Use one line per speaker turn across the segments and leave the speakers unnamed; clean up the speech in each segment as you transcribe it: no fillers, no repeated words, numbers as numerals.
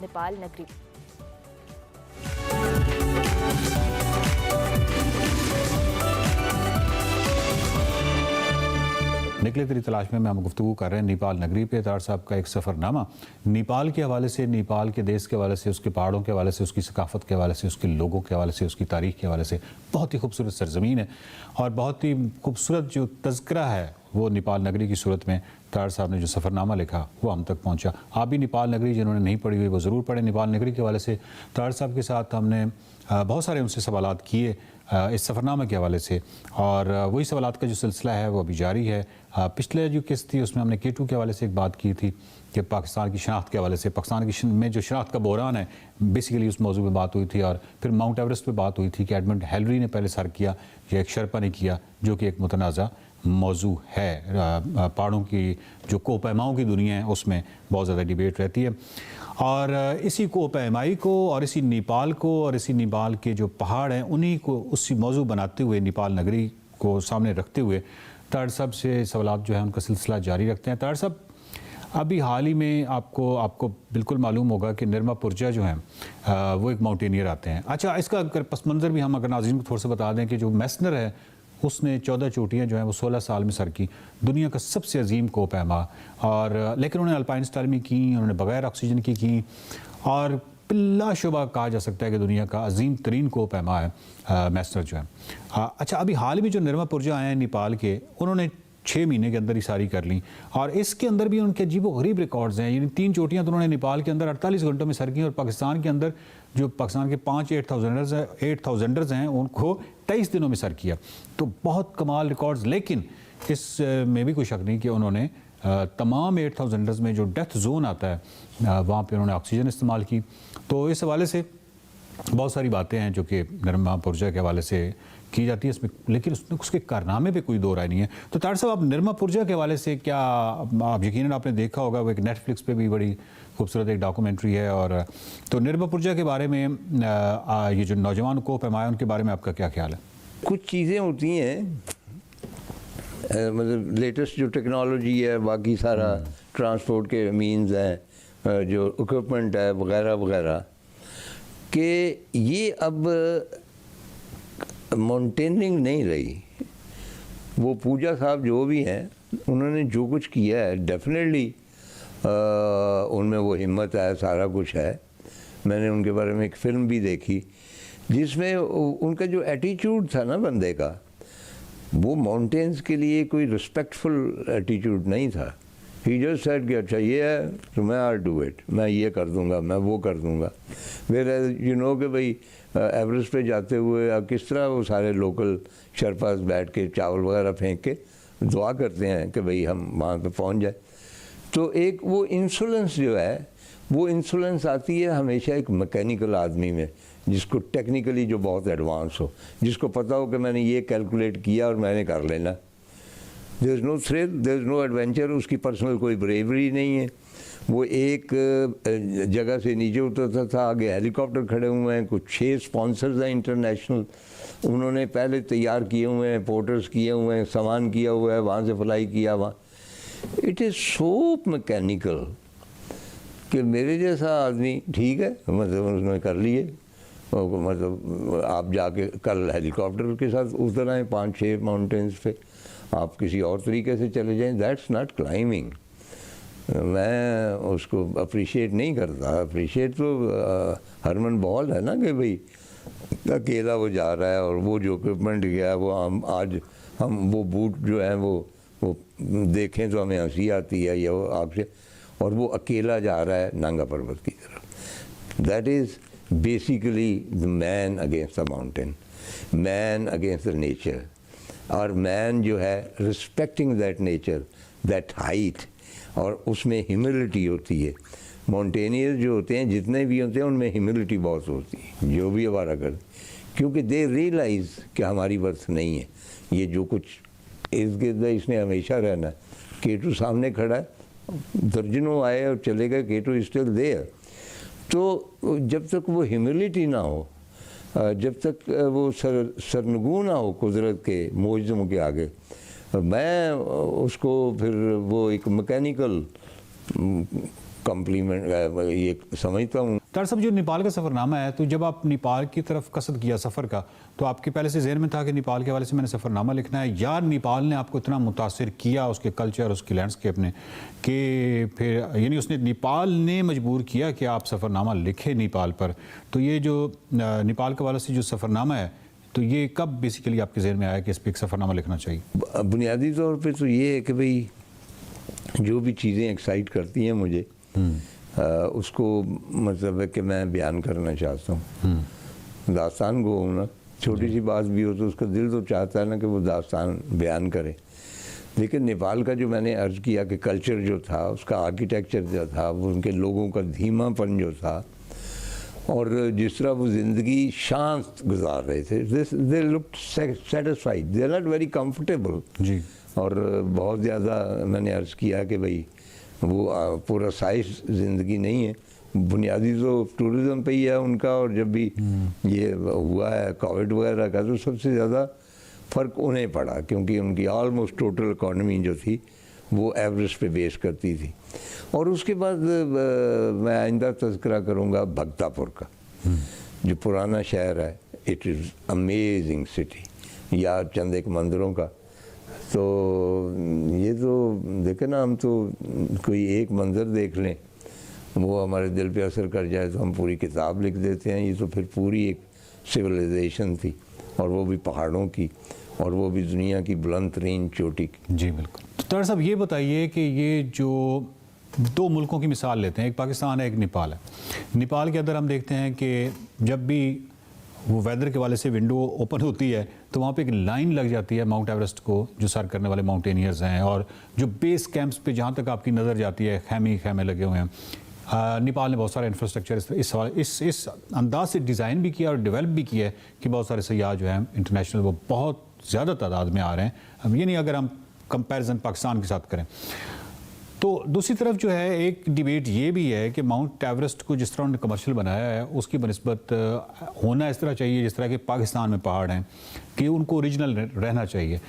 नेपाल नगरी।
निकले तेरी तलाश में हम गुफ्तगू कर रहे हैं नेपाल नगरी पे। तार साहब का एक सफ़रनामा नेपाल के हवाले से, नेपाल के देश के हवाले से, उसके पहाड़ों के हवाले से, उसकी सकाफ़त के हवाले से, उसके लोगों के हवाले से, उसकी तारीख़ के हवाले से बहुत ही खूबसूरत सरज़मीन है और बहुत ही खूबसूरत जो तज़किरा है वो नेपाल नगरी की सूरत में तार साहब ने जो सफ़रनामा लिखा वो हम तक पहुँचा। आप भी नेपाल नगरी जिन्होंने नहीं पढ़ी हुई वो ज़रूर पढ़ें। नेपाल नगरी के हवाले से तार साहब के साथ हमने बहुत सारे उनसे सवालात किए इस सफ़रनामे के हवाले से और वही सवालात का जो सिलसिला है वो अभी जारी है। पिछले जो किस्त थी उसमें हमने K2 के हवाले से एक बात की थी कि पाकिस्तान की शनाख्त के हवाले से, पाकिस्तान की में जो शनाख्त का बहरान है, बेसिकली उस मौजू पे बात हुई थी और फिर माउंट एवरेस्ट पे बात हुई थी कि एडमंड हिलरी ने पहले सर किया या एक शर्पा ने किया, जो कि एक मुतनाज़ा मौजू है। पहाड़ों की जो कोपैमाओं की दुनिया है उसमें बहुत ज़्यादा डिबेट रहती है और इसी कोपैमाई को और इसी नेपाल को और इसी नेपाल के जो पहाड़ हैं उन्हीं को उसी मौजू बनाते हुए नेपाल नगरी को सामने रखते हुए तार साहब से सवालात जो है उनका सिलसिला जारी रखते हैं। तार साहब, अभी हाल ही में आपको बिल्कुल मालूम होगा कि निर्मा पुरजा जो हैं वो एक माउंटेनियर आते हैं। अच्छा, इसका अगर पस मंज़र भी हम अगर नाज़रीन को थोड़ा सा बता दें कि जो मैसनर है उसने 14 चोटियाँ जो हैं वो 16 साल में सर की, दुनिया का सबसे अजीम कोपैमा, और लेकिन उन्होंने अल्पाइन स्टाइल में की, उन्होंने बग़ैर ऑक्सीजन की और बिलाशुबा कहा जा सकता है कि दुनिया का अजीम तरीन कोपैमा है मैसनर जो है। अच्छा, अभी हाल में जो निर्मा पुरजा आए हैं नेपाल के, उन्होंने 6 महीने के अंदर ही सारी कर ली और इसके अंदर भी उनके अजीबो-गरीब रिकॉर्ड्स हैं। यानी 3 चोटियाँ तो उन्होंने नेपाल के अंदर 48 घंटों में सर की और पाकिस्तान के अंदर जो पाकिस्तान के 5 8,000ers हैं उनको 23 दिनों में सर किया। तो बहुत कमाल रिकॉर्ड्स, लेकिन इस में भी कोई शक नहीं कि उन्होंने तमाम 8,000ers में जो डेथ जोन आता है वहाँ पे उन्होंने ऑक्सीजन इस्तेमाल की। तो इस हवाले से बहुत सारी बातें हैं जो कि निर्मा पुरजा के हवाले से की जाती है इसमें, लेकिन उसके कारनामे पे कोई दो राय नहीं है। तो तार साहब, आप निर्मा पुरजा के हवाले से क्या, आप यकीनन आपने देखा होगा, वो एक नेटफ्लिक्स पे भी बड़ी खूबसूरत एक डॉक्यूमेंट्री है, और तो निर्मा पुरजा के बारे में ये जो नौजवान कोपैमा उनके बारे में आपका क्या ख्याल है?
कुछ चीज़ें होती हैं, मतलब लेटेस्ट जो टेक्नोलॉजी है, बाकी सारा ट्रांसपोर्ट के मीन्स हैं, जो इक्विपमेंट है वगैरह वगैरह, कि ये अब माउंटेनिंग नहीं रही। वो पूजा साहब जो भी हैं उन्होंने जो कुछ किया है, डेफिनेटली उनमें वो हिम्मत है, सारा कुछ है। मैंने उनके बारे में एक फ़िल्म भी देखी जिसमें उनका जो एटीट्यूड था ना बंदे का, वो माउंटेन्स के लिए कोई रिस्पेक्टफुल एटीट्यूड नहीं था। ही जस्ट सेड कि अच्छा ये है तो मैं आई डू इट, मैं ये कर दूंगा, मैं वो कर दूंगा। वेर यू नो कि भाई एवरेस्ट पे जाते हुए अब किस तरह वो सारे लोकल शर्पास बैठ के चावल वगैरह फेंक के दुआ करते हैं कि भाई हम वहाँ पे पहुँच जाए। तो एक वो इंसोलेंस जो है, वो इंसोलेंस आती है हमेशा एक मैकेनिकल आदमी में, जिसको टेक्निकली जो बहुत एडवांस हो, जिसको पता हो कि मैंने ये कैलकुलेट किया और मैंने कर लेना। There is no thrill, there is no adventure, उसकी पर्सनल कोई ब्रेवरी नहीं है। वो एक जगह से नीचे उतरता था, आगे हेलीकॉप्टर खड़े हुए हैं, कुछ 6 स्पॉन्सर्स हैं इंटरनेशनल, उन्होंने पहले तैयार किए हुए हैं, पोर्टर्स किए हुए हैं, सामान किया हुआ है, वहाँ से फ्लाई किया वहाँ। इट इज़ सो मैकेनिकल कि मेरे जैसा आदमी ठीक है, मतलब उसने कर लिए, मतलब आप जाके कल हेलीकॉप्टर के साथ उतर आए 5-6 माउंटेन्स पे, आप किसी और तरीके से चले जाएं, दैट्स नॉट क्लाइंबिंग। मैं उसको अप्रिशिएट नहीं करता। अप्रिशिएट तो हरमन बॉल है ना कि भाई अकेला वो जा रहा है और वो जो इक्विपमेंट गया वो हम वो बूट जो है वो देखें तो हमें हंसी आती है, या वो आपसे, और वो अकेला जा रहा है नांगा पर्वत की तरफ। That is basically the man against the mountain, man against the nature, और मैन जो है respecting that nature, that height, और उसमें ह्यूमिलिटी होती है। माउंटेनियर जो होते हैं जितने भी होते हैं उनमें ह्यूमिलिटी बहुत होती है, जो भी हमारा कर, क्योंकि दे रियलाइज़ कि हमारी वर्थ नहीं है, ये जो कुछ इर्द गिर्द है इसने हमेशा रहना है। K2 सामने खड़ा है, दर्जनों आए और चले गए, K2 स्टिल देयर। तो जब तक वो ह्यूमिलिटी ना हो, जब तक वो सरनगू ना हो कुदरत के मोजज़ों के आगे, मैं उसको फिर वो एक मैकेनिकल कॉम्प्लीमेंट ये समझता हूँ।
डॉक्टर साहब, जो नेपाल का सफ़रनामा है, तो जब आप नेपाल की तरफ कसद किया सफ़र का, तो आपके पहले से ज़हन में था कि नेपाल के हवाले से मैंने सफ़रनामा लिखना है, या नेपाल ने आपको इतना मुतासिर किया उसके कल्चर, उसकी लैंडस्केप ने, कि फिर यानी उसने नेपाल ने मजबूर किया कि आप सफ़रनामा लिखें नेपाल पर? तो ये जो नेपाल के हवाले से जो सफ़रनामा है, तो ये कब बेसिकली आपके जहन में आया कि इस पर एक सफ़रनामा लिखना चाहिए?
बुनियादी तौर पे तो ये है कि भाई जो भी चीज़ें एक्साइट करती हैं मुझे, उसको मतलब है कि मैं बयान करना चाहता हूँ। दास्तान गो हूँ ना, छोटी सी बात भी हो तो उसका दिल तो चाहता है ना कि वो दास्तान बयान करे। लेकिन नेपाल का जो मैंने अर्ज़ किया कि कल्चर जो था, उसका आर्किटेक्चर जो था, वो उनके लोगों का धीमापन जो था, और जिस तरह वो ज़िंदगी शांत गुजार रहे थे, they looked satisfied, they are not very comfortable
जी।
और बहुत ज़्यादा मैंने अर्ज़ किया कि भाई वो पूरा साइज ज़िंदगी नहीं है, बुनियादी तो टूरिज़म पे ही है उनका। और जब भी ये हुआ है कोविड वगैरह का, तो सबसे ज़्यादा फ़र्क उन्हें पड़ा, क्योंकि उनकी ऑलमोस्ट टोटल इकॉनमी जो थी वो एवरेज पे बेस करती थी। और उसके बाद मैं आइंदा तज़किरा करूँगा भक्तापुर का, जो पुराना शहर है। इट इज़ अमेजिंग सिटी, या चंद एक मंदिरों का। तो ये तो देखे ना, हम तो कोई एक मंज़र देख लें, वो हमारे दिल पे असर कर जाए तो हम पूरी किताब लिख देते हैं। ये तो फिर पूरी एक सिविलाइजेशन थी, और वो भी पहाड़ों की, और वो भी दुनिया की बुलंद तरीन चोटी की।
जी बिल्कुल। तो डॉक्टर साहब, ये बताइए कि ये जो दो मुल्कों की मिसाल लेते हैं, एक पाकिस्तान है, एक नेपाल है। नेपाल के अंदर हम देखते हैं कि जब भी वो वेदर के वाले से विंडो ओपन होती है, तो वहाँ पे एक लाइन लग जाती है माउंट एवरेस्ट को जो सर करने वाले माउंटेनियर्स हैं, और जो बेस कैंप्स पे जहाँ तक आपकी नज़र जाती है खैमे लगे हुए हैं। नेपाल ने बहुत सारा इंफ्रास्ट्रक्चर इस अंदाज से डिज़ाइन भी किया और डेवलप भी किया है कि बहुत सारे सयाह जो हैं इंटरनेशनल, वो बहुत ज़्यादा तादाद में आ रहे हैं। अब ये नहीं, अगर हम कंपैरिजन पाकिस्तान के साथ करें। तो दूसरी तरफ जो है एक डिबेट ये भी है कि माउंट एवरेस्ट को जिस तरह उन्होंने कमर्शियल बनाया है, उसकी बनिस्बत होना इस तरह चाहिए जिस तरह के पाकिस्तान में पहाड़ हैं, कि उनको ओरिजिनल रहना चाहिए।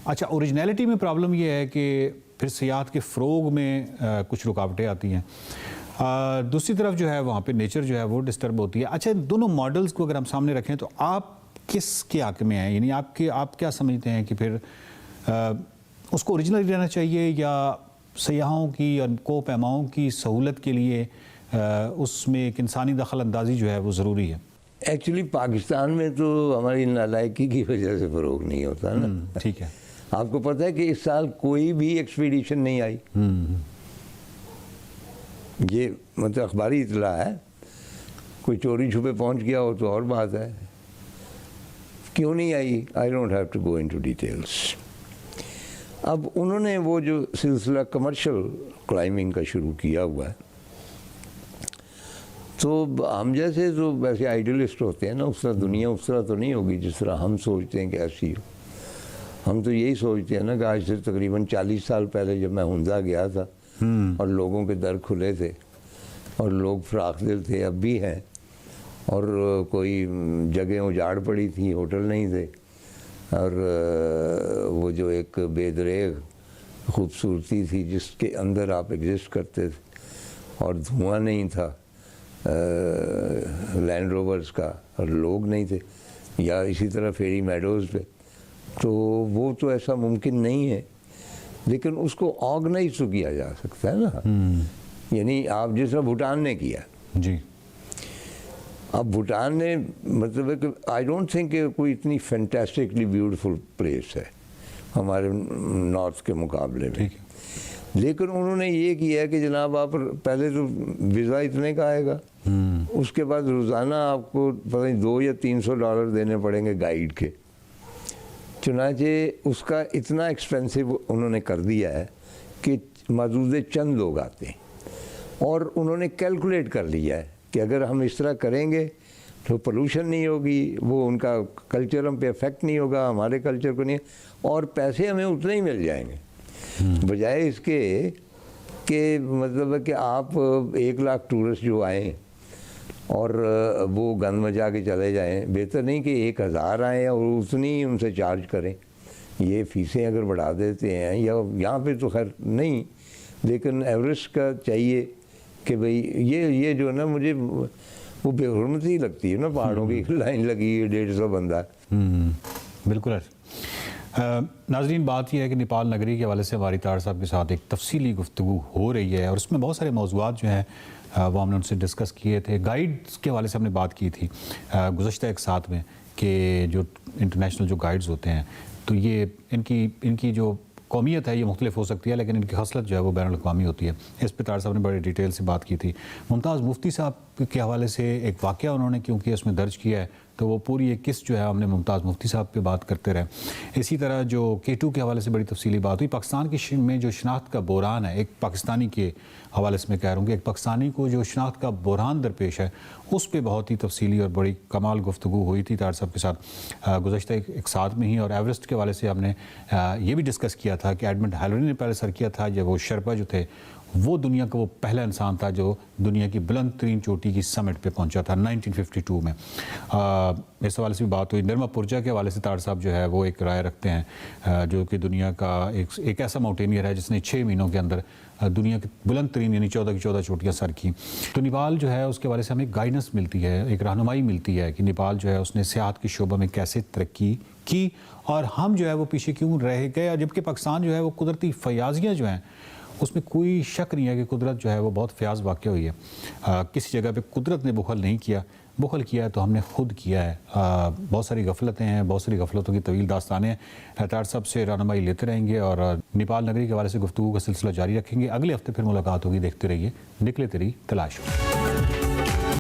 अच्छा, ओरिजिनलिटी में प्रॉब्लम ये है कि फिर सियाहत के फ़रोग में कुछ रुकावटें आती हैं। दूसरी तरफ जो है वहाँ पे नेचर जो है वो डिस्टर्ब होती है। अच्छा, इन दोनों मॉडल्स को अगर हम सामने रखें तो आप किसके हक में हैं? यानी आप क्या समझते हैं कि फिर उसको ओरिजिनल रहना चाहिए, या सयाहों की और को पैमाओं की सहूलत के लिए उसमें एक इंसानी दखल अंदाजी जो है वो ज़रूरी है?
एक्चुअली पाकिस्तान में तो हमारी नालायकी की वजह से फ़रोग नहीं होता ना।
ठीक है।
आपको पता है कि इस साल कोई भी एक्सपीडिशन नहीं आई। ये मतलब अखबारी इतला है, कोई चोरी छुपे पहुंच गया हो तो और बात है, क्यों नहीं आई, I don't have to go into details. अब उन्होंने वो जो सिलसिला कमर्शियल क्लाइंबिंग का शुरू किया हुआ है, तो हम जैसे तो वैसे आइडियलिस्ट होते हैं ना, उस तरह दुनिया उस तरह तो नहीं होगी जिस तरह हम सोचते हैं कि ऐसी हो। हम तो यही सोचते हैं ना कि आज से तकरीबन 40 साल पहले जब मैं हुंजा गया था और लोगों के दर खुले थे और लोग फराख दिल थे, अब भी हैं, और कोई जगह उजाड़ पड़ी थी, होटल नहीं थे, और वो जो एक बेदरेग खूबसूरती थी जिसके अंदर आप एग्जिस्ट करते थे, और धुआं नहीं था लैंड रोवर्स का, और लोग नहीं थे, या इसी तरह फेरी मेडोज़ पे, तो वो तो ऐसा मुमकिन नहीं है। लेकिन उसको ऑर्गेनाइज तो किया जा सकता है ना। यानी आप जिस तरह भूटान ने किया
जी।
अब भूटान ने मतलब है कि आई डोंट थिंक कोई इतनी फैंटास्टिकली ब्यूटीफुल प्लेस है हमारे नॉर्थ के मुकाबले में, लेकिन उन्होंने ये किया है कि जनाब आप पहले तो वीज़ा इतने का आएगा, उसके बाद रोज़ाना आपको पता नहीं $200 या $300 देने पड़ेंगे गाइड के। चुनांचे उसका इतना एक्सपेंसिव उन्होंने कर दिया है कि मौजूद चंद लोग आते हैं, और उन्होंने कैलकुलेट कर लिया है कि अगर हम इस तरह करेंगे तो पोल्यूशन नहीं होगी, वो उनका कल्चर हम पे इफेक्ट नहीं होगा, हमारे कल्चर को नहीं, और पैसे हमें उतने ही मिल जाएंगे, बजाय इसके कि मतलब है कि आप 1 लाख टूरिस्ट जो आएँ और वो गन बजा के चले जाएं। बेहतर नहीं कि 1000 आएँ और उतनी ही उनसे चार्ज करें। ये फ़ीसें अगर बढ़ा देते हैं, या यहाँ पे तो खैर नहीं, लेकिन एवरेस्ट का चाहिए कि भाई ये जो है ना, मुझे वो बेहुरमती लगती है ना, पहाड़ों की लाइन लगी है, 150 बंदा।
बिल्कुल। नाजरीन, बात यह है कि नेपाल नगरी के हवाले से हमारी तार साहब के साथ एक तफसीली गुफ्तगू हो रही है और उसमें बहुत सारे मौज़ूआत जो हैं वो हमने उनसे डिस्कस किए थे। गाइड्स के हवाले से हमने बात की थी गुज़श्ता एक साथ में कि जो इंटरनेशनल जो गाइड्स होते हैं, तो ये इनकी जो कौमियत है ये मुख्तलिफ हो सकती है, लेकिन इनकी खसलत जो है वो बैनुल अक़वामी होती है। इस पर तार साहब ने बड़े डिटेल से बात की थी। मुमताज़ मुफ्ती साहब के हवाले से एक वाक़या उन्होंने क्योंकि इसमें दर्ज किया है, तो वो पूरी एक किस्त जो है हमने मुमताज़ मुफ्ती साहब पे बात करते रहे। इसी तरह जो K2 के हवाले से बड़ी तफसीली बात हुई। पाकिस्तान की में जो शनाख्त का बहरान है, एक पाकिस्तानी के हवाले से मैं कह रहा हूँ कि एक पाकिस्तानी को जो शनाख्त का बहरान दरपेश है, उस पर बहुत ही तफसीली और बड़ी कमाल गुफ्तगू हुई थी तार साहब के साथ गुज़श्ता एक साथ में ही। और एवरेस्ट के हवाले से हमने ये भी डिस्कस किया था कि एडमंड हैलोरी ने पहले सर किया था, जब वो शर्पा जो थे वो दुनिया का वो पहला इंसान था जो दुनिया की बुलंद तरीन चोटी की समिट पे पहुंचा था 1952 में। इस हवाले से भी बात हुई। निर्मा पुरजा के हवाले से तार साहब जो है वो एक राय रखते हैं जो कि दुनिया का एक ऐसा माउंटेनियर है जिसने 6 महीनों के अंदर दुनिया की बुलंद तरीन यानी 14 की 14 चोटियाँ सर की। तो नेपाल जो है उसके हवाले से हमें गाइडेंस मिलती है, एक रहनुमाई मिलती है कि नेपाल जो है उसने सियाहत के शोबे में कैसे तरक्की की और हम जो है वो पीछे क्यों रह गए। जबकि पाकिस्तान जो है वो कुदरती फयाजियाँ जो हैं उसमें कोई शक नहीं है कि कुदरत जो है वो बहुत फयाज वाक़या हुई है। किसी जगह पे कुदरत ने बुखल नहीं किया, बुखल किया है तो हमने खुद किया है। बहुत सारी गफलतें हैं, बहुत सारी गफलतों की तवील दास्तानें हैं। तार साहब से रहनुमाई लेते रहेंगे और नेपाल नगरी के हवाले से गुफ्तगू का सिलसिला जारी रखेंगे। अगले हफ्ते फिर मुलाकात होगी। देखते रहिए निकले तेरी तलाश में।